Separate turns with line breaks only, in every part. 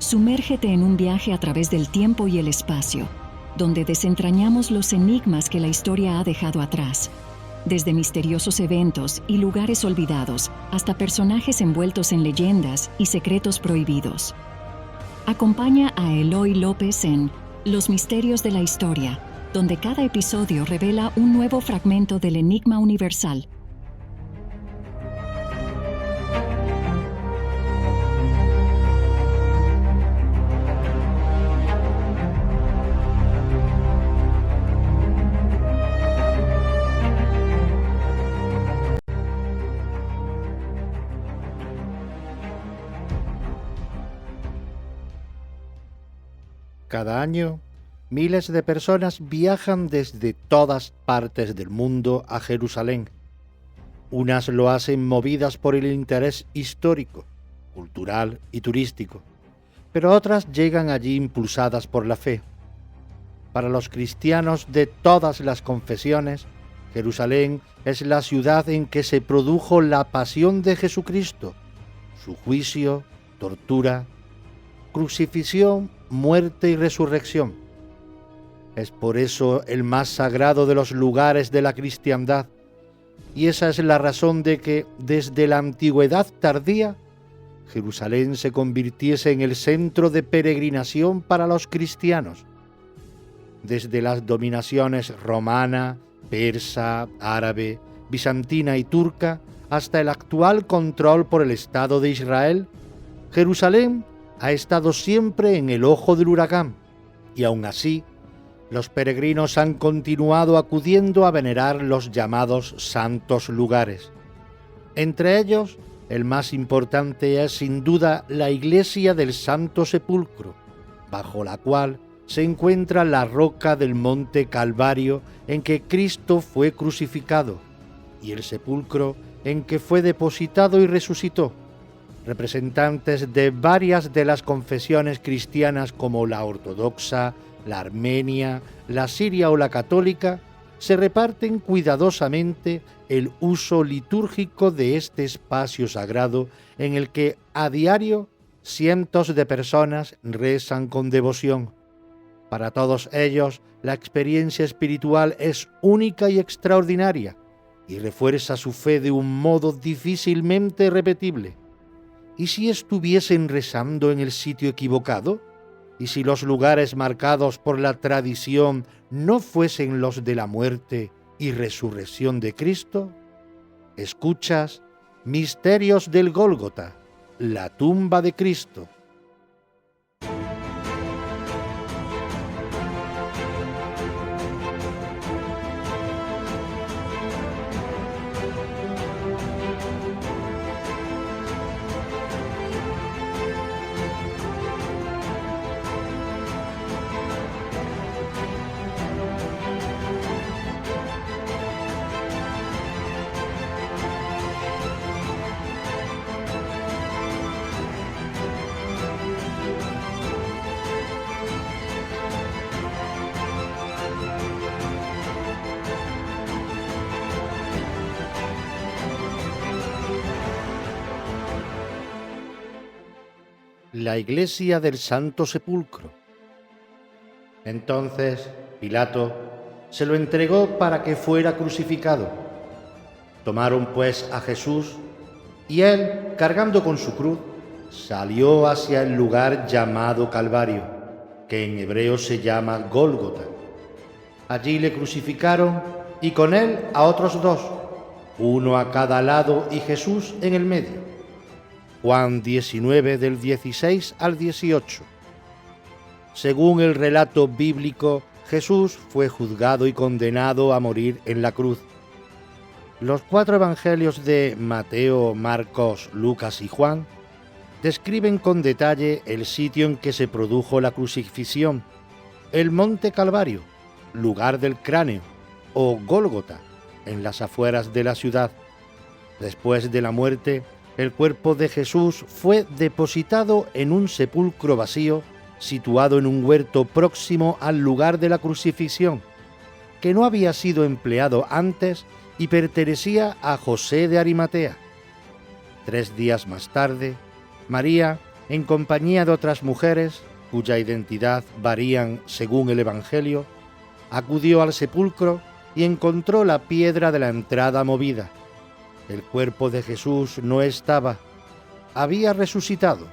Sumérgete en un viaje a través del tiempo y el espacio, donde desentrañamos los enigmas que la historia ha dejado atrás, desde misteriosos eventos y lugares olvidados hasta personajes envueltos en leyendas y secretos prohibidos. Acompaña a Eloy López en Los Misterios de la Historia, donde cada episodio revela un nuevo fragmento del enigma universal.
Cada año, miles de personas viajan desde todas partes del mundo a Jerusalén. Unas lo hacen movidas por el interés histórico, cultural y turístico, pero otras llegan allí impulsadas por la fe. Para los cristianos de todas las confesiones, Jerusalén es la ciudad en que se produjo la pasión de Jesucristo, su juicio, tortura, crucifixión, muerte y resurrección. Es por eso el más sagrado de los lugares de la cristiandad, y esa es la razón de que, desde la antigüedad tardía, Jerusalén se convirtiese en el centro de peregrinación para los cristianos. Desde las dominaciones romana, persa, árabe, bizantina y turca, hasta el actual control por el Estado de Israel, Jerusalén ha estado siempre en el ojo del huracán, y aun así, los peregrinos han continuado acudiendo a venerar los llamados santos lugares. Entre ellos, el más importante es sin duda la iglesia del Santo Sepulcro, bajo la cual se encuentra la roca del monte Calvario en que Cristo fue crucificado, y el sepulcro en que fue depositado y resucitó. Representantes de varias de las confesiones cristianas como la ortodoxa, la armenia, la siria o la católica, se reparten cuidadosamente el uso litúrgico de este espacio sagrado en el que a diario cientos de personas rezan con devoción. Para todos ellos, la experiencia espiritual es única y extraordinaria y refuerza su fe de un modo difícilmente repetible. ¿Y si estuviesen rezando en el sitio equivocado? ¿Y si los lugares marcados por la tradición no fuesen los de la muerte y resurrección de Cristo? Escuchas Misterios del Gólgota, la tumba de Cristo. La iglesia del Santo Sepulcro. Entonces Pilato se lo entregó para que fuera crucificado. Tomaron pues a Jesús, y él, cargando con su cruz, salió hacia el lugar llamado Calvario, que en hebreo se llama Gólgota. Allí le crucificaron, y con él a otros dos, uno a cada lado y Jesús en el medio. Juan 19 del 16 al 18. Según el relato bíblico, Jesús fue juzgado y condenado a morir en la cruz. Los 4 evangelios de Mateo, Marcos, Lucas y Juan describen con detalle el sitio en que se produjo la crucifixión, el monte Calvario, lugar del cráneo, o Gólgota, en las afueras de la ciudad. Después de la muerte, el cuerpo de Jesús fue depositado en un sepulcro vacío situado en un huerto próximo al lugar de la crucifixión, que no había sido empleado antes y pertenecía a José de Arimatea. 3 días más tarde, María, en compañía de otras mujeres, cuya identidad varían según el Evangelio, acudió al sepulcro y encontró la piedra de la entrada movida. El cuerpo de Jesús no estaba, había resucitado.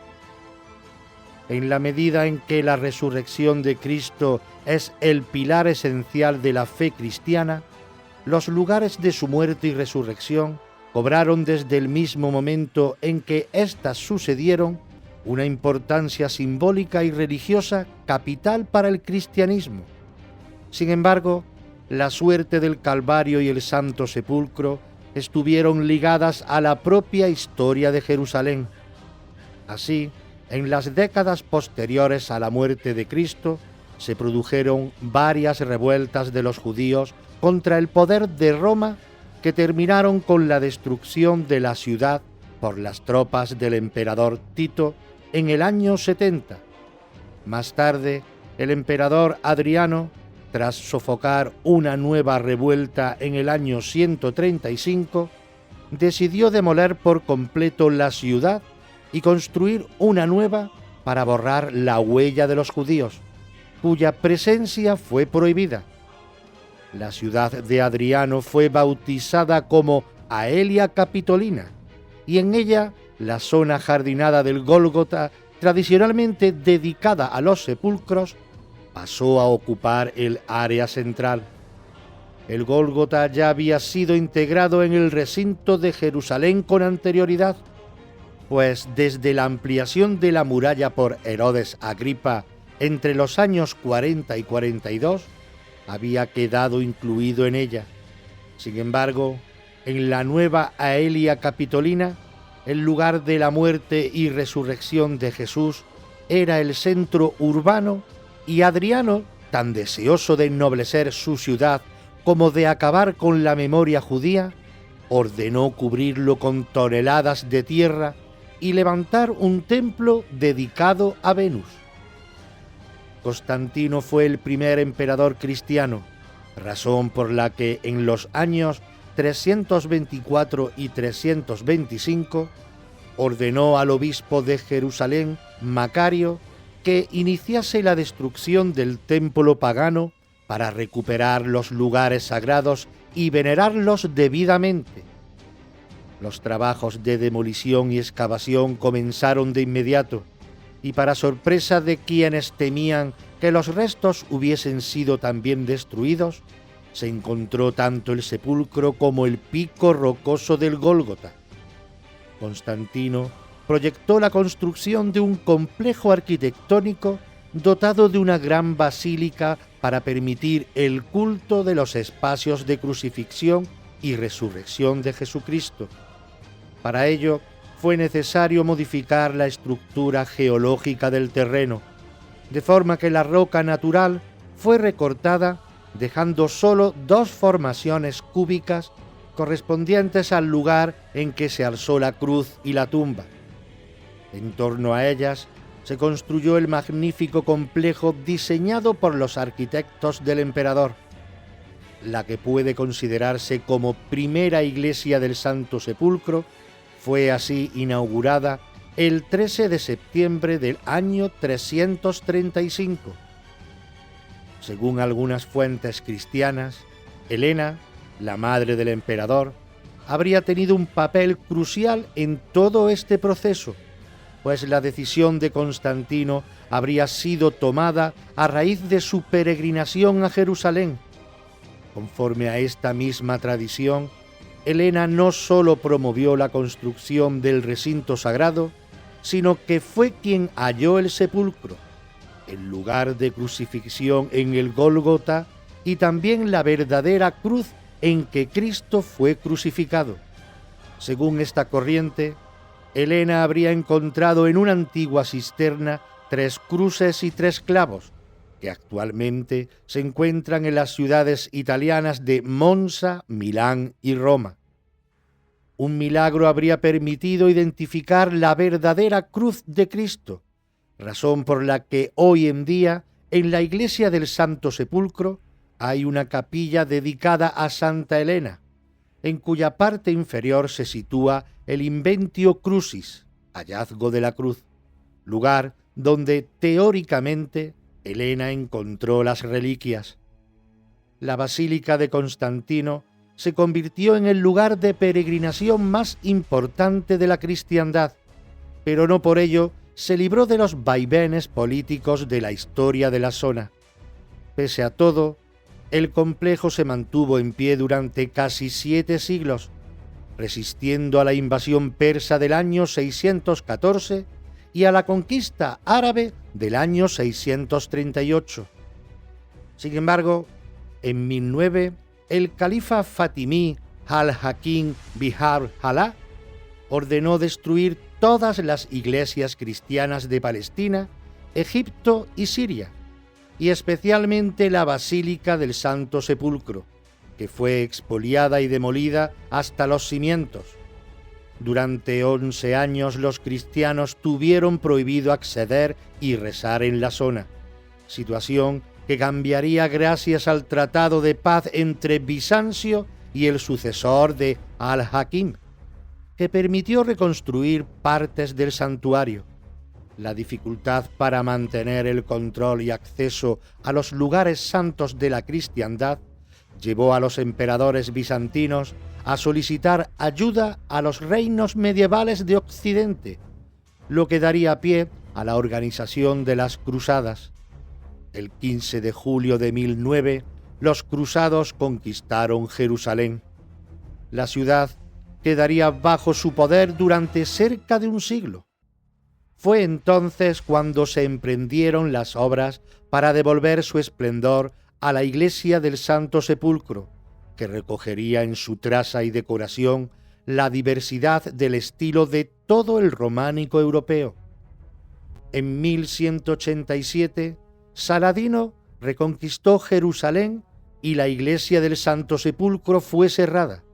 En la medida en que la resurrección de Cristo es el pilar esencial de la fe cristiana, los lugares de su muerte y resurrección cobraron desde el mismo momento en que éstas sucedieron una importancia simbólica y religiosa capital para el cristianismo. Sin embargo, la suerte del Calvario y el Santo Sepulcro estuvieron ligadas a la propia historia de Jerusalén. Así, en las décadas posteriores a la muerte de Cristo, se produjeron varias revueltas de los judíos contra el poder de Roma que terminaron con la destrucción de la ciudad por las tropas del emperador Tito en el año 70. Más tarde, el emperador Adriano, tras sofocar una nueva revuelta en el año 135, decidió demoler por completo la ciudad y construir una nueva para borrar la huella de los judíos, cuya presencia fue prohibida. La ciudad de Adriano fue bautizada como Aelia Capitolina, y en ella la zona jardinada del Gólgota, tradicionalmente dedicada a los sepulcros, pasó a ocupar el área central. El Gólgota ya había sido integrado en el recinto de Jerusalén con anterioridad, pues desde la ampliación de la muralla por Herodes Agripa entre los años 40 y 42, había quedado incluido en ella. Sin embargo, en la nueva Aelia Capitolina, el lugar de la muerte y resurrección de Jesús era el centro urbano, y Adriano, tan deseoso de ennoblecer su ciudad como de acabar con la memoria judía, ordenó cubrirlo con toneladas de tierra y levantar un templo dedicado a Venus. Constantino fue el primer emperador cristiano, razón por la que en los años 324 y 325 ordenó al obispo de Jerusalén, Macario, que iniciase la destrucción del templo pagano para recuperar los lugares sagrados y venerarlos debidamente. Los trabajos de demolición y excavación comenzaron de inmediato, y para sorpresa de quienes temían que los restos hubiesen sido también destruidos, se encontró tanto el sepulcro como el pico rocoso del Gólgota. Constantino proyectó la construcción de un complejo arquitectónico dotado de una gran basílica para permitir el culto de los espacios de crucifixión y resurrección de Jesucristo. Para ello, fue necesario modificar la estructura geológica del terreno, de forma que la roca natural fue recortada, dejando solo dos formaciones cúbicas correspondientes al lugar en que se alzó la cruz y la tumba. En torno a ellas se construyó el magnífico complejo diseñado por los arquitectos del emperador, la que puede considerarse como primera iglesia del Santo Sepulcro. Fue así inaugurada el 13 de septiembre del año 335. Según algunas fuentes cristianas, Helena, la madre del emperador, habría tenido un papel crucial en todo este proceso, pues la decisión de Constantino habría sido tomada a raíz de su peregrinación a Jerusalén. Conforme a esta misma tradición, Helena no solo promovió la construcción del recinto sagrado, sino que fue quien halló el sepulcro, el lugar de crucifixión en el Gólgota y también la verdadera cruz en que Cristo fue crucificado. Según esta corriente, Helena habría encontrado en una antigua cisterna 3 cruces y 3 clavos, que actualmente se encuentran en las ciudades italianas de Monza, Milán y Roma. Un milagro habría permitido identificar la verdadera cruz de Cristo, razón por la que hoy en día en la iglesia del Santo Sepulcro hay una capilla dedicada a Santa Helena, en cuya parte inferior se sitúa el Inventio Crucis, hallazgo de la cruz. lugar donde teóricamente Helena encontró las reliquias. La Basílica de Constantino se convirtió en el lugar de peregrinación más importante de la cristiandad, pero no por ello se libró de los vaivenes políticos de la historia de la zona. Pese a todo, el complejo se mantuvo en pie durante casi 7 siglos, resistiendo a la invasión persa del año 614 y a la conquista árabe del año 638. Sin embargo, en 1009, el califa fatimí al-Hakim Bihar Jalá ordenó destruir todas las iglesias cristianas de Palestina, Egipto y Siria, y especialmente la Basílica del Santo Sepulcro, que fue expoliada y demolida hasta los cimientos. Durante 11 años los cristianos tuvieron prohibido acceder y rezar en la zona, situación que cambiaría gracias al Tratado de Paz entre Bizancio y el sucesor de al-Hakim, que permitió reconstruir partes del santuario. La dificultad para mantener el control y acceso a los lugares santos de la cristiandad llevó a los emperadores bizantinos a solicitar ayuda a los reinos medievales de Occidente, lo que daría pie a la organización de las cruzadas. El 15 de julio de 1009, los cruzados conquistaron Jerusalén. La ciudad quedaría bajo su poder durante cerca de un siglo. Fue entonces cuando se emprendieron las obras para devolver su esplendor a la iglesia del Santo Sepulcro, que recogería en su traza y decoración la diversidad del estilo de todo el románico europeo. En 1187, Saladino reconquistó Jerusalén y la iglesia del Santo Sepulcro fue cerrada.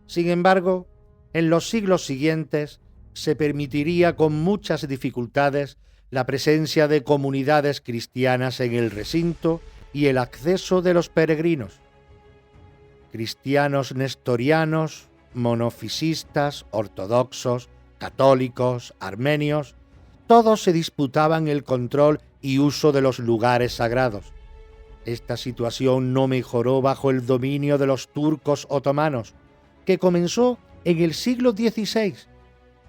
Sin embargo, en los siglos siguientes se permitiría con muchas dificultades la presencia de comunidades cristianas en el recinto y el acceso de los peregrinos. Cristianos nestorianos, monofisistas, ortodoxos, católicos, armenios, todos se disputaban el control y uso de los lugares sagrados. Esta situación no mejoró bajo el dominio de los turcos otomanos, que comenzó en el siglo XVI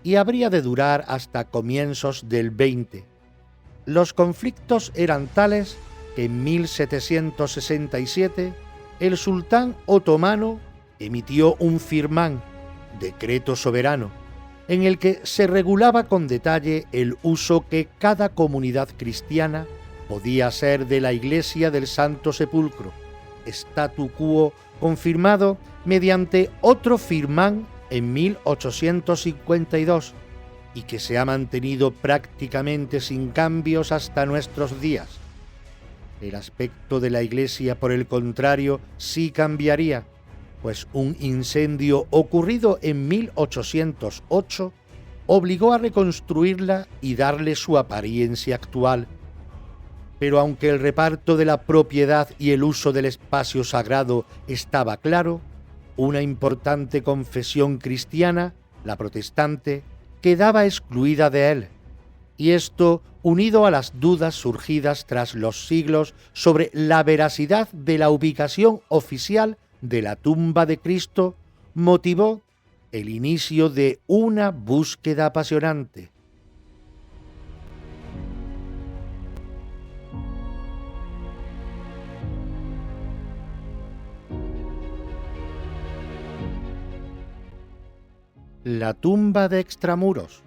y habría de durar hasta comienzos del XX. Los conflictos eran tales que en 1767 el sultán otomano emitió un firmán, decreto soberano, en el que se regulaba con detalle el uso que cada comunidad cristiana podía hacer de la iglesia del Santo Sepulcro, statu quo confirmado mediante otro firmán en 1852 y que se ha mantenido prácticamente sin cambios hasta nuestros días. El aspecto de la iglesia, por el contrario, sí cambiaría, pues un incendio ocurrido en 1808 obligó a reconstruirla y darle su apariencia actual. Pero aunque el reparto de la propiedad y el uso del espacio sagrado estaba claro, una importante confesión cristiana, la protestante, quedaba excluida de él. Y esto, unido a las dudas surgidas tras los siglos sobre la veracidad de la ubicación oficial de la tumba de Cristo, motivó el inicio de una búsqueda apasionante. La tumba de extramuros.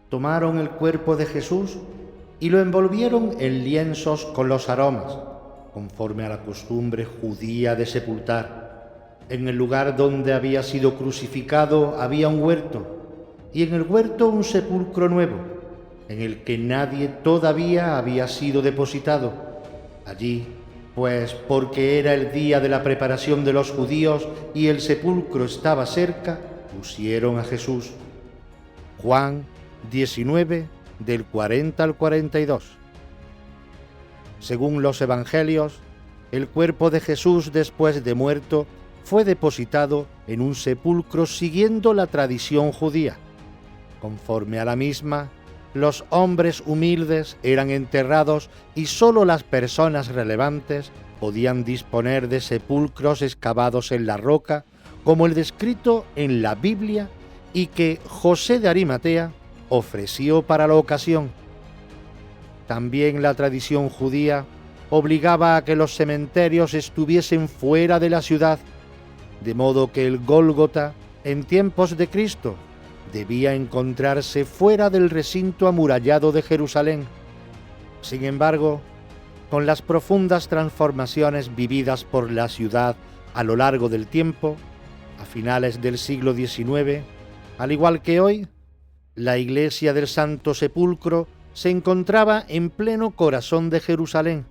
Tomaron el cuerpo de Jesús y lo envolvieron en lienzos con los aromas, conforme a la costumbre judía de sepultar. En el lugar donde había sido crucificado había un huerto, y en el huerto un sepulcro nuevo, en el que nadie todavía había sido depositado. Allí, pues, porque era el día de la preparación de los judíos y el sepulcro estaba cerca, pusieron a Jesús. Juan 19, del 40 al 42. Según los evangelios, el cuerpo de Jesús después de muerto fue depositado en un sepulcro siguiendo la tradición judía. Conforme a la misma, Los hombres humildes eran enterrados y sólo las personas relevantes podían disponer de sepulcros excavados en la roca, como el descrito en la Biblia y que José de Arimatea ofreció para la ocasión. También la tradición judía obligaba a que los cementerios estuviesen fuera de la ciudad, de modo que el Gólgota, en tiempos de Cristo, debía encontrarse fuera del recinto amurallado de Jerusalén. Sin embargo, con las profundas transformaciones vividas por la ciudad a lo largo del tiempo, a finales del siglo XIX, al igual que hoy, la iglesia del Santo Sepulcro se encontraba en pleno corazón de Jerusalén.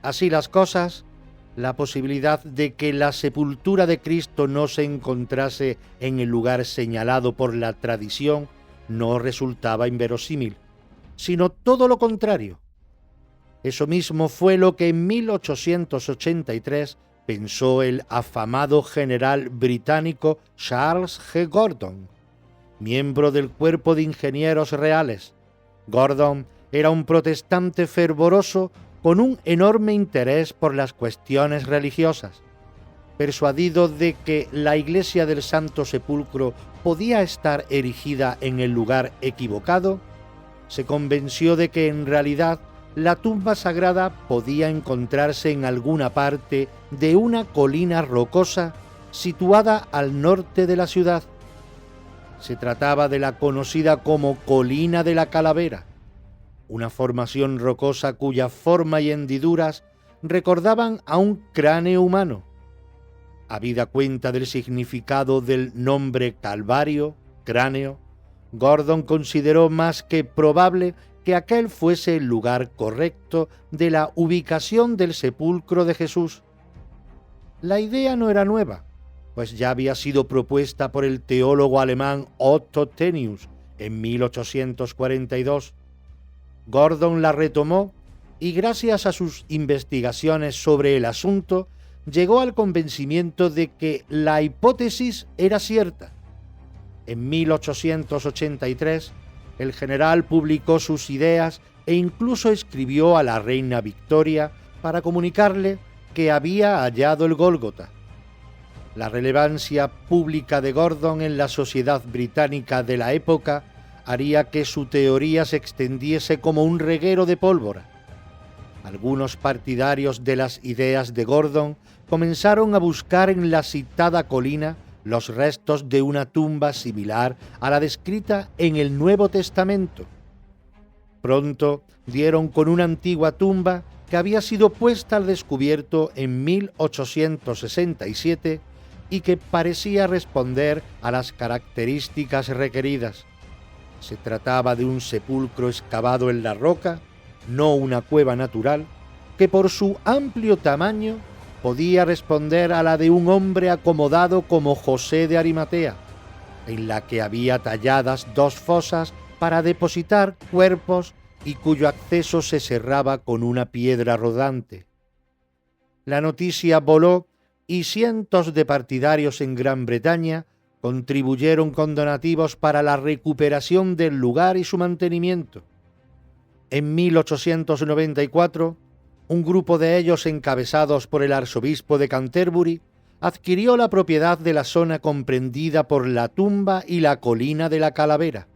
Así las cosas, la posibilidad de que la sepultura de Cristo no se encontrase en el lugar señalado por la tradición no resultaba inverosímil, sino todo lo contrario. Eso mismo fue lo que en 1883 pensó el afamado general británico Charles G. Gordon, miembro del Cuerpo de Ingenieros Reales. Gordon era un protestante fervoroso con un enorme interés por las cuestiones religiosas. Persuadido de que la iglesia del Santo Sepulcro podía estar erigida en el lugar equivocado, se convenció de que en realidad la tumba sagrada podía encontrarse en alguna parte de una colina rocosa situada al norte de la ciudad. Se trataba de la conocida como Colina de la Calavera, una formación rocosa cuya forma y hendiduras recordaban a un cráneo humano. Habida cuenta del significado del nombre Calvario, cráneo, Gordon consideró más que probable que aquel fuese el lugar correcto de la ubicación del sepulcro de Jesús. La idea no era nueva, pues ya había sido propuesta por el teólogo alemán Otto Tenius en 1842. Gordon la retomó y gracias a sus investigaciones sobre el asunto llegó al convencimiento de que la hipótesis era cierta. En 1883, el general publicó sus ideas e incluso escribió a la reina Victoria para comunicarle que había hallado el Gólgota. La relevancia pública de Gordon en la sociedad británica de la época haría que su teoría se extendiese como un reguero de pólvora. Algunos partidarios de las ideas de Gordon comenzaron a buscar en la citada colina los restos de una tumba similar a la descrita en el Nuevo Testamento. Pronto dieron con una antigua tumba que había sido puesta al descubierto en 1867 y que parecía responder a las características requeridas. Se trataba de un sepulcro excavado en la roca, no una cueva natural, que por su amplio tamaño podía responder a la de un hombre acomodado como José de Arimatea, en la que había talladas dos fosas para depositar cuerpos y cuyo acceso se cerraba con una piedra rodante. La noticia voló y cientos de partidarios en Gran Bretaña contribuyeron con donativos para la recuperación del lugar y su mantenimiento. En 1894, un grupo de ellos, encabezados por el arzobispo de Canterbury, adquirió la propiedad de la zona comprendida por la tumba y la colina de la Calavera.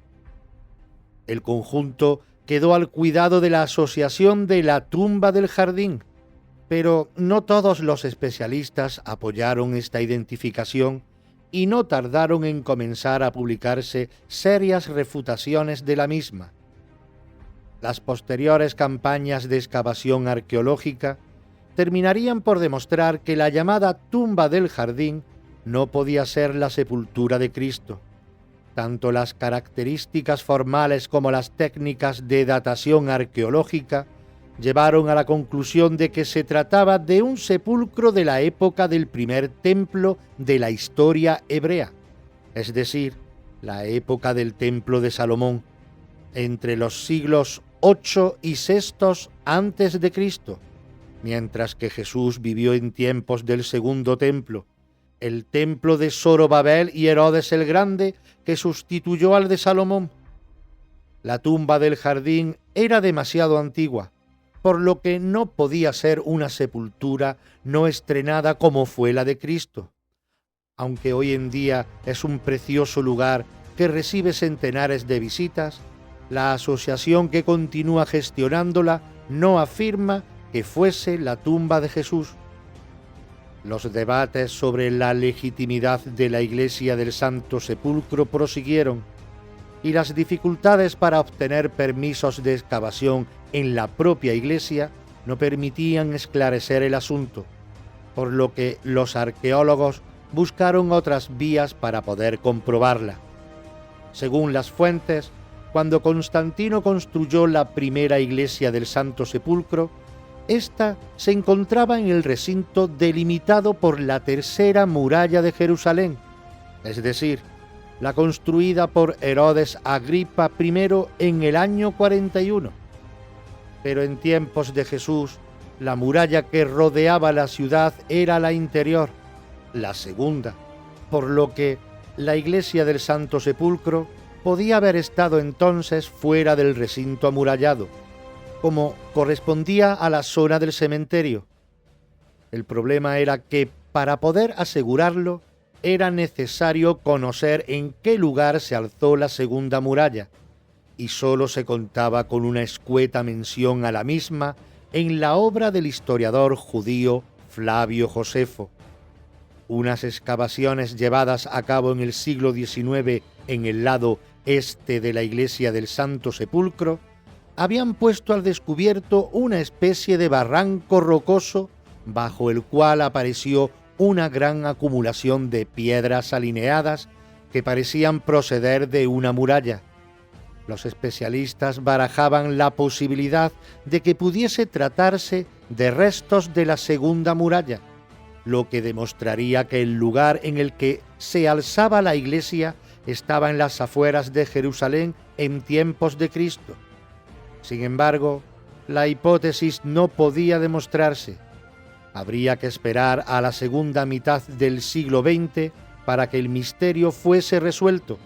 El conjunto quedó al cuidado de la Asociación de la Tumba del Jardín, pero no todos los especialistas apoyaron esta identificación y no tardaron en comenzar a publicarse serias refutaciones de la misma. Las posteriores campañas de excavación arqueológica terminarían por demostrar que la llamada tumba del jardín no podía ser la sepultura de Cristo. Tanto las características formales como las técnicas de datación arqueológica llevaron a la conclusión de que se trataba de un sepulcro de la época del primer templo de la historia hebrea, es decir, la época del templo de Salomón, entre los siglos 8 y 6 antes de Cristo, mientras que Jesús vivió en tiempos del segundo templo, el templo de Zorobabel y Herodes el Grande, que sustituyó al de Salomón. La tumba del jardín era demasiado antigua, por lo que no podía ser una sepultura no estrenada como fue la de Cristo. Aunque hoy en día es un precioso lugar que recibe centenares de visitas, la asociación que continúa gestionándola no afirma que fuese la tumba de Jesús. Los debates sobre la legitimidad de la Iglesia del Santo Sepulcro prosiguieron, y las dificultades para obtener permisos de excavación en la propia iglesia no permitían esclarecer el asunto, por lo que los arqueólogos buscaron otras vías para poder comprobarla. Según las fuentes, cuando Constantino construyó la primera iglesia del Santo Sepulcro, ésta se encontraba en el recinto delimitado por la tercera muralla de Jerusalén, es decir, la construida por Herodes Agripa I en el año 41. Pero en tiempos de Jesús, la muralla que rodeaba la ciudad era la interior, la segunda, por lo que la iglesia del Santo Sepulcro podía haber estado entonces fuera del recinto amurallado, como correspondía a la zona del cementerio. El problema era que, para poder asegurarlo, era necesario conocer en qué lugar se alzó la segunda muralla, y sólo se contaba con una escueta mención a la misma en la obra del historiador judío Flavio Josefo. Unas excavaciones llevadas a cabo en el siglo XIX en el lado este de la iglesia del Santo Sepulcro habían puesto al descubierto una especie de barranco rocoso bajo el cual apareció una gran acumulación de piedras alineadas que parecían proceder de una muralla. Los especialistas barajaban la posibilidad de que pudiese tratarse de restos de la segunda muralla, lo que demostraría que el lugar en el que se alzaba la iglesia estaba en las afueras de Jerusalén en tiempos de Cristo. Sin embargo, la hipótesis no podía demostrarse. Habría que esperar a la segunda mitad del siglo XX para que el misterio fuese resuelto.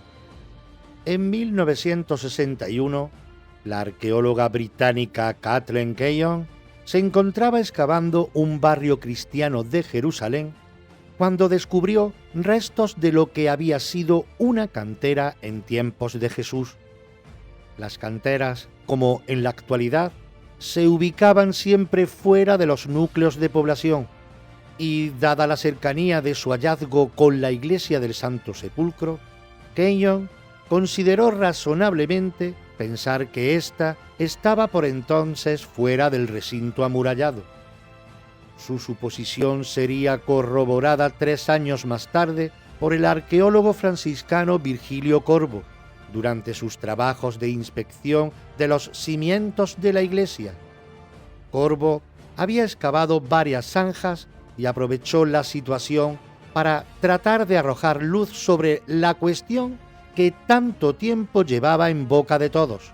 En 1961, la arqueóloga británica Kathleen Kenyon se encontraba excavando un barrio cristiano de Jerusalén cuando descubrió restos de lo que había sido una cantera en tiempos de Jesús. Las canteras, como en la actualidad, se ubicaban siempre fuera de los núcleos de población y, dada la cercanía de su hallazgo con la iglesia del Santo Sepulcro, Kenyon consideró razonablemente pensar que ésta estaba por entonces fuera del recinto amurallado. Su suposición sería corroborada 3 años más tarde por el arqueólogo franciscano Virgilio Corbo, durante sus trabajos de inspección de los cimientos de la iglesia. Corbo había excavado varias zanjas y aprovechó la situación para tratar de arrojar luz sobre la cuestión que tanto tiempo llevaba en boca de todos.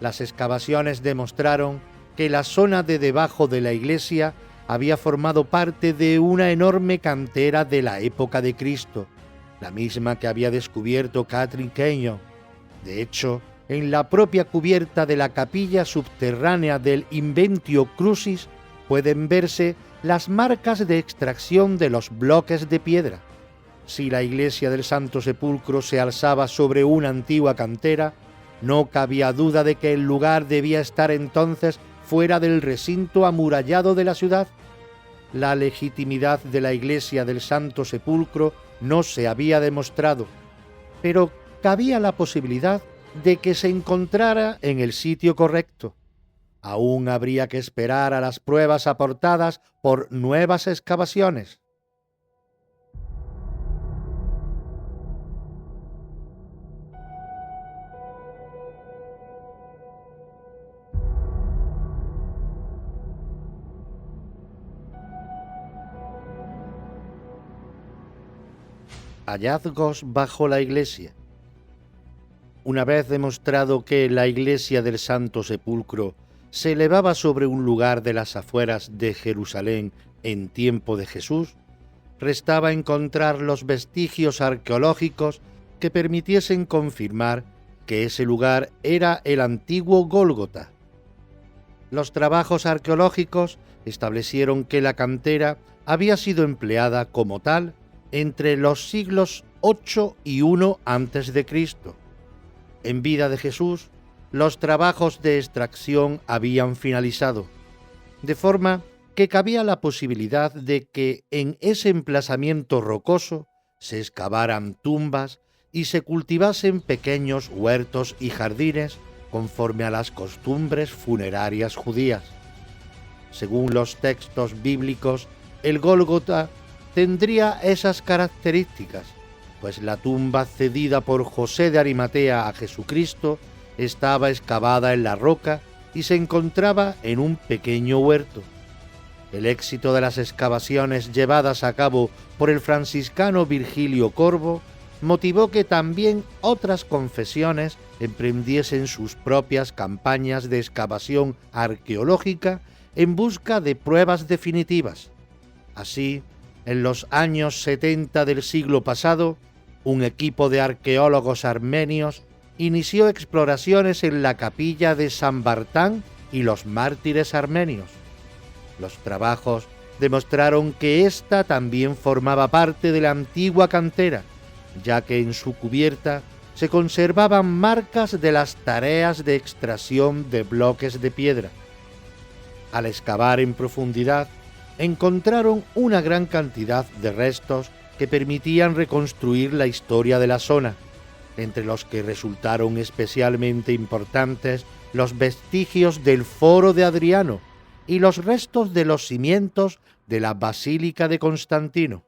Las excavaciones demostraron que la zona de debajo de la iglesia había formado parte de una enorme cantera de la época de Cristo, la misma que había descubierto Kathleen Kenyon. De hecho, en la propia cubierta de la capilla subterránea del Inventio Crucis pueden verse las marcas de extracción de los bloques de piedra. Si la iglesia del Santo Sepulcro se alzaba sobre una antigua cantera, no cabía duda de que el lugar debía estar entonces fuera del recinto amurallado de la ciudad. La legitimidad de la iglesia del Santo Sepulcro no se había demostrado, pero cabía la posibilidad de que se encontrara en el sitio correcto. Aún habría que esperar a las pruebas aportadas por nuevas excavaciones. Hallazgos bajo la iglesia. Una vez demostrado que la iglesia del Santo Sepulcro se elevaba sobre un lugar de las afueras de Jerusalén en tiempo de Jesús, restaba encontrar los vestigios arqueológicos que permitiesen confirmar que ese lugar era el antiguo Gólgota. Los trabajos arqueológicos establecieron que la cantera había sido empleada como tal entre los siglos 8 y 1 a.C. En vida de Jesús, los trabajos de extracción habían finalizado, de forma que cabía la posibilidad de que en ese emplazamiento rocoso se excavaran tumbas y se cultivasen pequeños huertos y jardines conforme a las costumbres funerarias judías. Según los textos bíblicos, el Gólgota tendría esas características, pues la tumba cedida por José de Arimatea a Jesucristo estaba excavada en la roca y se encontraba en un pequeño huerto. El éxito de las excavaciones llevadas a cabo por el franciscano Virgilio Corvo motivó que también otras confesiones emprendiesen sus propias campañas de excavación arqueológica en busca de pruebas definitivas. Así, en los años 70 del siglo pasado, un equipo de arqueólogos armenios inició exploraciones en la capilla de San Bartán y los mártires armenios. Los trabajos demostraron que ésta también formaba parte de la antigua cantera, ya que en su cubierta se conservaban marcas de las tareas de extracción de bloques de piedra. Al excavar en profundidad, encontraron una gran cantidad de restos que permitían reconstruir la historia de la zona, entre los que resultaron especialmente importantes los vestigios del Foro de Adriano y los restos de los cimientos de la Basílica de Constantino.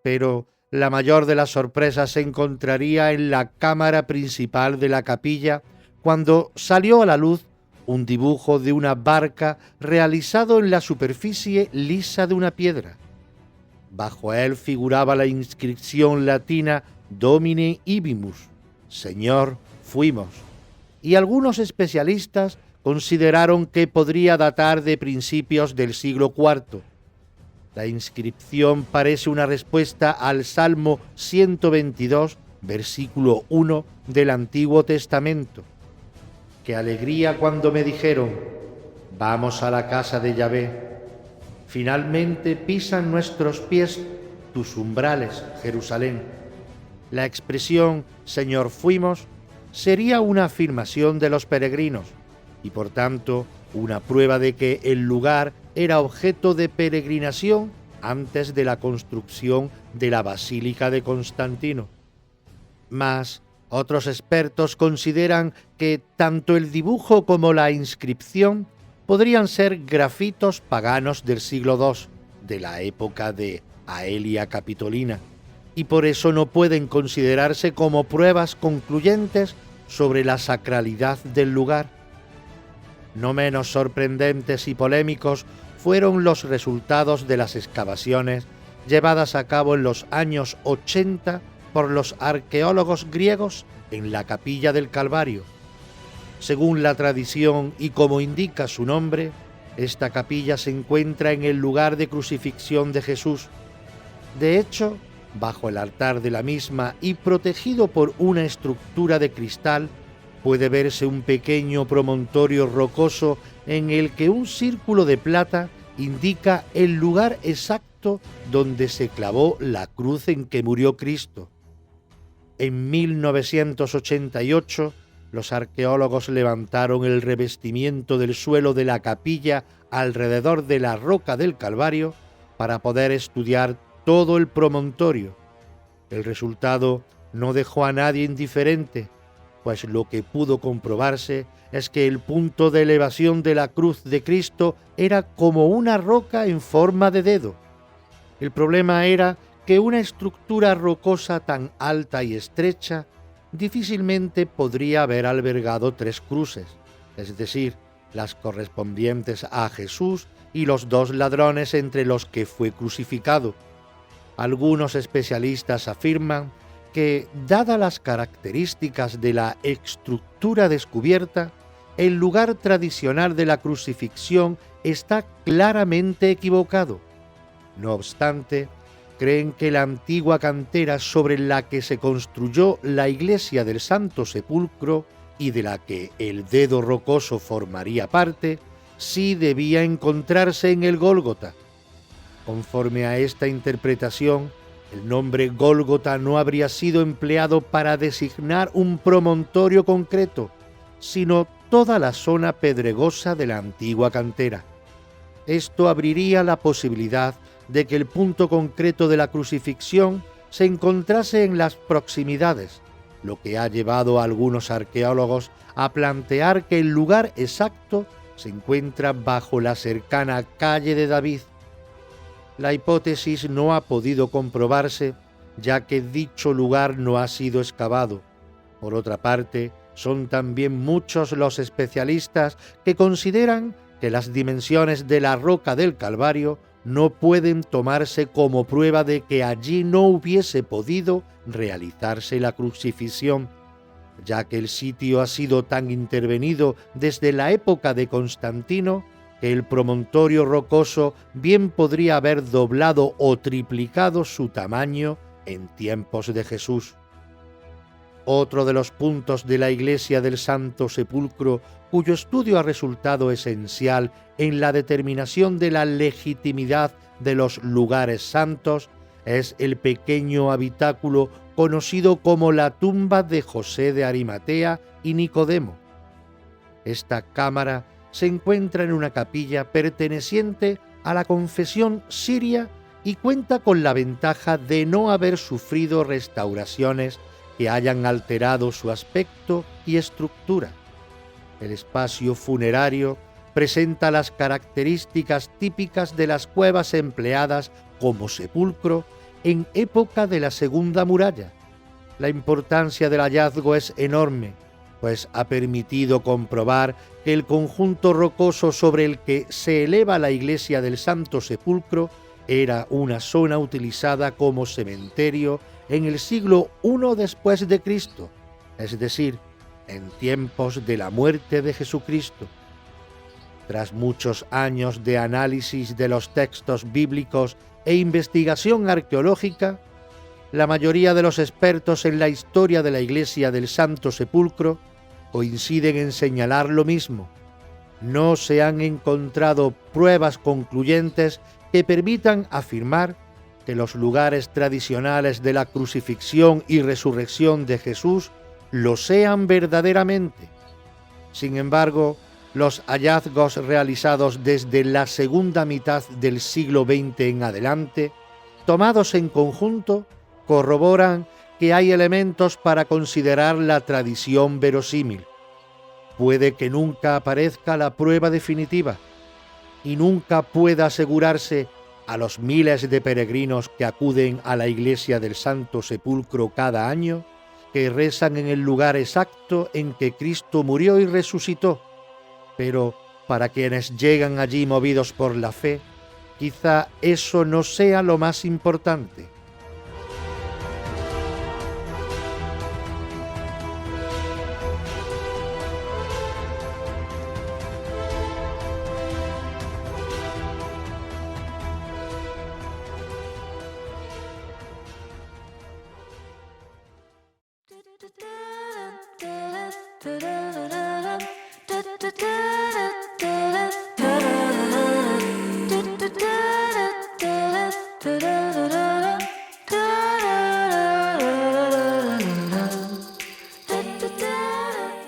Pero la mayor de las sorpresas se encontraría en la cámara principal de la capilla, cuando salió a la luz un dibujo de una barca realizado en la superficie lisa de una piedra. Bajo él figuraba la inscripción latina Domine Ibimus, Señor, fuimos, y algunos especialistas consideraron que podría datar de principios del siglo IV. La inscripción parece una respuesta al Salmo 122, versículo 1 del Antiguo Testamento. ¡Qué alegría cuando me dijeron, vamos a la casa de Yahvé! Finalmente pisan nuestros pies tus umbrales, Jerusalén. La expresión Señor, fuimos sería una afirmación de los peregrinos y por tanto una prueba de que el lugar era objeto de peregrinación antes de la construcción de la Basílica de Constantino. Mas otros expertos consideran que tanto el dibujo como la inscripción podrían ser grafitos paganos del siglo II, de la época de Aelia Capitolina, y por eso no pueden considerarse como pruebas concluyentes sobre la sacralidad del lugar. No menos sorprendentes y polémicos fueron los resultados de las excavaciones llevadas a cabo en los años 80 por los arqueólogos griegos en la Capilla del Calvario. Según la tradición y como indica su nombre, esta capilla se encuentra en el lugar de crucifixión de Jesús. De hecho, bajo el altar de la misma y protegido por una estructura de cristal, puede verse un pequeño promontorio rocoso en el que un círculo de plata indica el lugar exacto donde se clavó la cruz en que murió Cristo. En 1988, los arqueólogos levantaron el revestimiento del suelo de la capilla alrededor de la roca del Calvario para poder estudiar todo el promontorio. El resultado no dejó a nadie indiferente, pues lo que pudo comprobarse es que el punto de elevación de la cruz de Cristo era como una roca en forma de dedo. El problema era que una estructura rocosa tan alta y estrecha difícilmente podría haber albergado 3 cruces, es decir, las correspondientes a Jesús y los 2 ladrones entre los que fue crucificado. Algunos especialistas afirman que, dadas las características de la estructura descubierta, el lugar tradicional de la crucifixión está claramente equivocado. No obstante, creen que la antigua cantera sobre la que se construyó la iglesia del Santo Sepulcro y de la que el dedo rocoso formaría parte, sí debía encontrarse en el Gólgota. Conforme a esta interpretación, el nombre Gólgota no habría sido empleado para designar un promontorio concreto, sino toda la zona pedregosa de la antigua cantera. Esto abriría la posibilidad de que el punto concreto de la crucifixión se encontrase en las proximidades, lo que ha llevado a algunos arqueólogos a plantear que el lugar exacto se encuentra bajo la cercana calle de David. La hipótesis no ha podido comprobarse, ya que dicho lugar no ha sido excavado. Por otra parte, son también muchos los especialistas que consideran que las dimensiones de la roca del Calvario no pueden tomarse como prueba de que allí no hubiese podido realizarse la crucifixión, ya que el sitio ha sido tan intervenido desde la época de Constantino que el promontorio rocoso bien podría haber doblado o triplicado su tamaño en tiempos de Jesús. Otro de los puntos de la iglesia del Santo Sepulcro cuyo estudio ha resultado esencial en la determinación de la legitimidad de los lugares santos es el pequeño habitáculo conocido como la tumba de José de Arimatea y Nicodemo. Esta cámara se encuentra en una capilla perteneciente a la confesión siria y cuenta con la ventaja de no haber sufrido restauraciones que hayan alterado su aspecto y estructura. El espacio funerario presenta las características típicas de las cuevas empleadas como sepulcro en época de la Segunda Muralla. La importancia del hallazgo es enorme, pues ha permitido comprobar que el conjunto rocoso sobre el que se eleva la iglesia del Santo Sepulcro era una zona utilizada como cementerio en el siglo I después de Cristo, es decir, en tiempos de la muerte de Jesucristo. Tras muchos años de análisis de los textos bíblicos e investigación arqueológica, la mayoría de los expertos en la historia de la iglesia del Santo Sepulcro coinciden en señalar lo mismo. No se han encontrado pruebas concluyentes que permitan afirmar que los lugares tradicionales de la crucifixión y resurrección de Jesús lo sean verdaderamente. Sin embargo, los hallazgos realizados desde la segunda mitad del siglo XX en adelante, tomados en conjunto, corroboran que hay elementos para considerar la tradición verosímil. Puede que nunca aparezca la prueba definitiva y nunca pueda asegurarse a los miles de peregrinos que acuden a la iglesia del Santo Sepulcro cada año, que rezan en el lugar exacto en que Cristo murió y resucitó. Pero para quienes llegan allí movidos por la fe, quizá eso no sea lo más importante.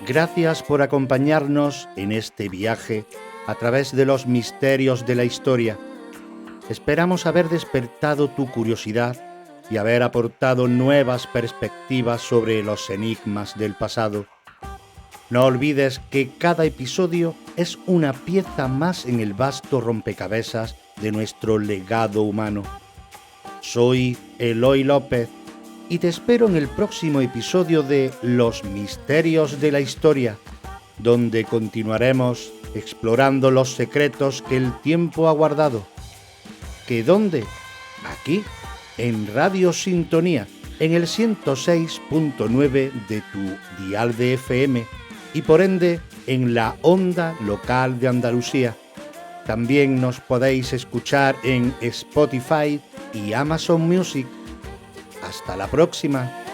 Gracias por acompañarnos en este viaje a través de los misterios de la historia. Esperamos haber despertado tu curiosidad y haber aportado nuevas perspectivas sobre los enigmas del pasado. No olvides que cada episodio es una pieza más en el vasto rompecabezas de nuestro legado humano. Soy Eloy López y te espero en el próximo episodio de Los Misterios de la Historia, donde continuaremos explorando los secretos que el tiempo ha guardado. ¿Que dónde? Aquí, en Radio Sintonía, en el 106.9 de tu dial de FM y por ende en la onda local de Andalucía. También nos podéis escuchar en Spotify, y Amazon Music. Hasta la próxima.